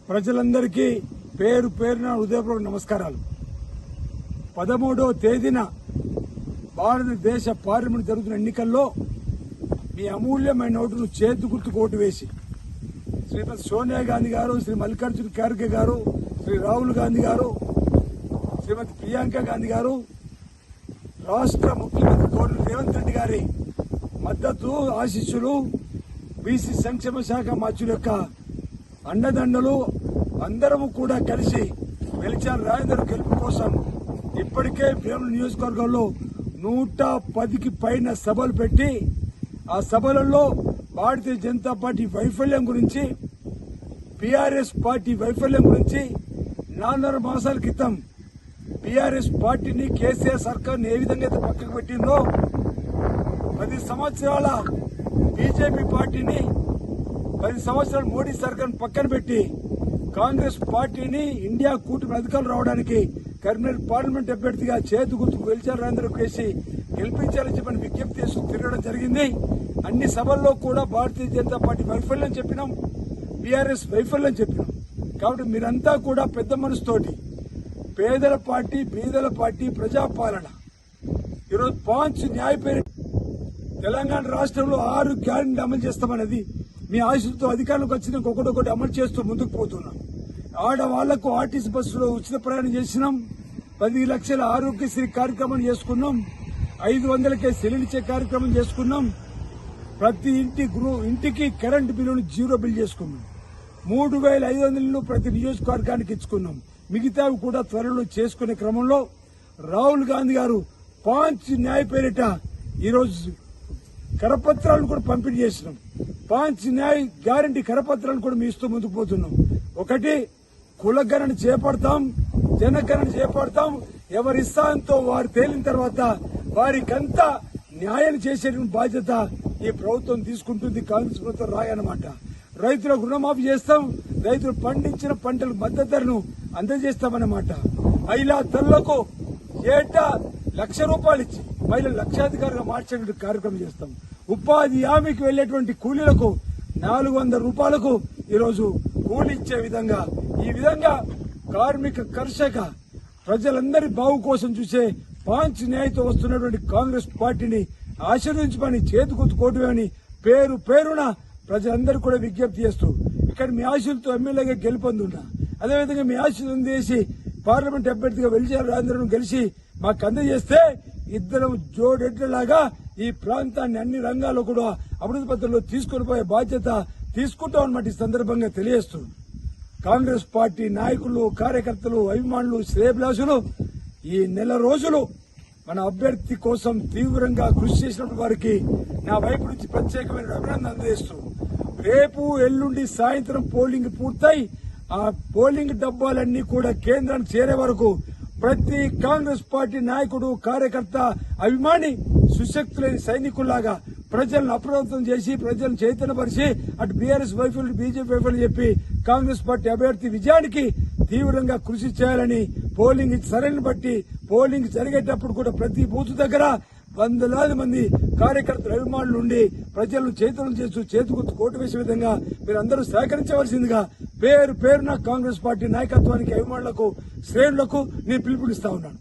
ప్రజలందరికీ పేరు పేరున హృదయపూర్వక నమస్కారాలు. 13వ తేదీన భారతదేశ పార్లమెంట్ జరుగుతున్న ఎన్నికల్లో మీ అమూల్యమైన ఓటును చేతి గుర్తుకు ఓటు వేసి శ్రీమతి సోనియా గాంధీ గారు, శ్రీ మల్లికార్జున ఖార్గే గారు, శ్రీ రాహుల్ గాంధీ గారు, శ్రీమతి ప్రియాంక గాంధీ గారు, రాష్ట్ర ముఖ్యమంత్రి గవర్నర్ రేవంత్ రెడ్డి గారి మద్దతు ఆశీస్సులు, బీసీ సంక్షేమ శాఖ మంత్రుల యొక్క అండదండలు అందరము కూడా కలిసి వెలిచాల రాజేందర్ గెలుపు కోసం ఇప్పటికే భీమవరం నియోజకవర్గంలో 110కి పైన సభలు పెట్టి ఆ సభలలో భారతీయ జనతా పార్టీ వైఫల్యం గురించి, బీఆర్ఎస్ పార్టీ వైఫల్యం గురించి 4.5 మాసాల క్రితం బీఆర్ఎస్ పార్టీని కేసీఆర్ సర్కార్ని ఏ విధంగా అయితే పక్కకు పెట్టిందో 10 సంవత్సరాల బీజేపీ పార్టీని 10 సంవత్సరాలు మోడీ సర్కార్ను పక్కన పెట్టి కాంగ్రెస్ పార్టీని ఇండియా కూటమి అధికారులు రావడానికి కరీంనగర్ పార్లమెంట్ అభ్యర్థిగా చేతి గుర్తుకు వెలిచాల రాజేందర్ వేసి గెలిపించాలని చెప్పని విజ్ఞప్తి చేస్తూ తిరగడం జరిగింది. అన్ని సభల్లో కూడా భారతీయ జనతా పార్టీ వైఫల్యం చెప్పినాం, బీఆర్ఎస్ వైఫల్యం చెప్పినాం. కాబట్టి మీరంతా కూడా పెద్ద మనసుతోటి పేదల పార్టీ, బీదల పార్టీ, ప్రజాపాలన ఈరోజు 5 న్యాయ పేరు తెలంగాణ రాష్ట్రంలో 6 గ్యారెంటీ అమలు చేస్తామన్నది మీ ఆశలతో అధికారంలోకి వచ్చిన ఒకటొకటి అమలు చేస్తూ ముందుకు పోతున్నాం. ఆడవాళ్లకు ఆర్టీసీ బస్సులో ఉచిత ప్రయాణం చేసినాం, 10 లక్షల ఆరోగ్యశ్రీ కార్యక్రమం చేసుకున్నాం, 500కే సిలిండర్ కార్యక్రమం చేసుకున్నాం, ప్రతి ఇంటికి కరెంటు బిల్లును జీరో బిల్ చేసుకున్నాం, 3,500 ప్రతి నియోజకవర్గానికి ఇచ్చుకున్నాం. మిగతావి కూడా త్వరలో చేసుకునే క్రమంలో రాహుల్ గాంధీ గారు 5 న్యాయ పేరిట ఈరోజు కరపత్రాలను కూడా పంపిణీ చేసినాం. 5 న్యాయ గ్యారంటీ కరపత్రాలను కూడా మీ ఇస్తూ ముందుకు పోతున్నాం. ఒకటి, కులగణన చేపడతాం, జనగణన చేపడతాం. ఎవరి ఇష్టాంతో వారు తేలిన తర్వాత వారికంతా న్యాయం చేసే బాధ్యత ఈ ప్రభుత్వం తీసుకుంటుంది, కాంగ్రెస్ ప్రభుత్వం రాయన్నమాట. రైతులకు రుణమాఫీ చేస్తాం, రైతులు పండించిన పంటలకు మద్దతు ధరను అందజేస్తామన్నమాట. మహిళా తల్లులకు ఏటా ₹1,00,000 ఇచ్చి మహిళలు లక్షాధికారులుగా మార్చేటువంటి కార్యక్రమం చేస్తాం. ఉపాధి హామీకి వెళ్లేటువంటి కూలీలకు ₹400 ఈరోజు కూలీ ఇచ్చే విధంగా, ఈ విధంగా కార్మిక కర్షక ప్రజలందరి బాగు కోసం చూసే 5 న్యాయతో వస్తున్నటువంటి కాంగ్రెస్ పార్టీని ఆశీర్వదించమని చేతి గుర్తు కోటమని పేరు పేరున ప్రజలందరూ కూడా విజ్ఞప్తి చేస్తూ ఇక్కడ మీ ఆశలతో ఎమ్మెల్యేగా గెలుపొందున్నా, అదేవిధంగా మీ ఆశలు చేసి పార్లమెంట్ అభ్యర్థిగా వెలిచాల రాజేందర్ను గెలిచి మాకు అందజేస్తే ఇద్దరం జోడెడ్లలాగా ఈ ప్రాంతాన్ని అన్ని రంగాల్లో కూడా అభివృద్ధి పత్రంలో తీసుకుని పోయే బాధ్యత తీసుకుంటామన్నమాట. ఈ సందర్భంగా తెలియజేస్తూ కాంగ్రెస్ పార్టీ నాయకులు, కార్యకర్తలు, అభిమానులు, శ్రేయభిలాషులు ఈ నెల రోజులు మన అభ్యర్థి కోసం తీవ్రంగా కృషి చేసినటువంటి వారికి నా వైపు నుంచి ప్రత్యేకమైన అభినందన అందజేస్తూ రేపు ఎల్లుండి సాయంత్రం పోలింగ్ పూర్తయి ఆ పోలింగ్ డబ్బాలన్నీ కూడా కేంద్రానికి చేరే వరకు ప్రతి కాంగ్రెస్ పార్టీ నాయకుడు, కార్యకర్త, అభిమాని సుశక్తులైన సైనికుల్లాగా ప్రజలను అప్రమత్తం చేసి ప్రజలను చైతన్యపరిచి అటు బీఆర్ఎస్ వైఫల్యం, బీజేపీ వైఫల్యం చెప్పి కాంగ్రెస్ పార్టీ అభ్యర్థి విజయానికి తీవ్రంగా కృషి చేయాలని, పోలింగ్ సరైన బట్టి పోలింగ్ జరిగేటప్పుడు కూడా ప్రతి బూత్ దగ్గర వందలాది మంది కార్యకర్తలు, అభిమానులు ఉండి ప్రజలను చైతన్యం చేస్తూ చేతి గుర్తు కోటు వేసే విధంగా మీరందరూ సహకరించవలసిందిగా పేరు పేరున కాంగ్రెస్ పార్టీ నాయకత్వానికి, అభిమానులకు, శ్రేణులకు నేను పిలుపునిస్తా ఉన్నాను.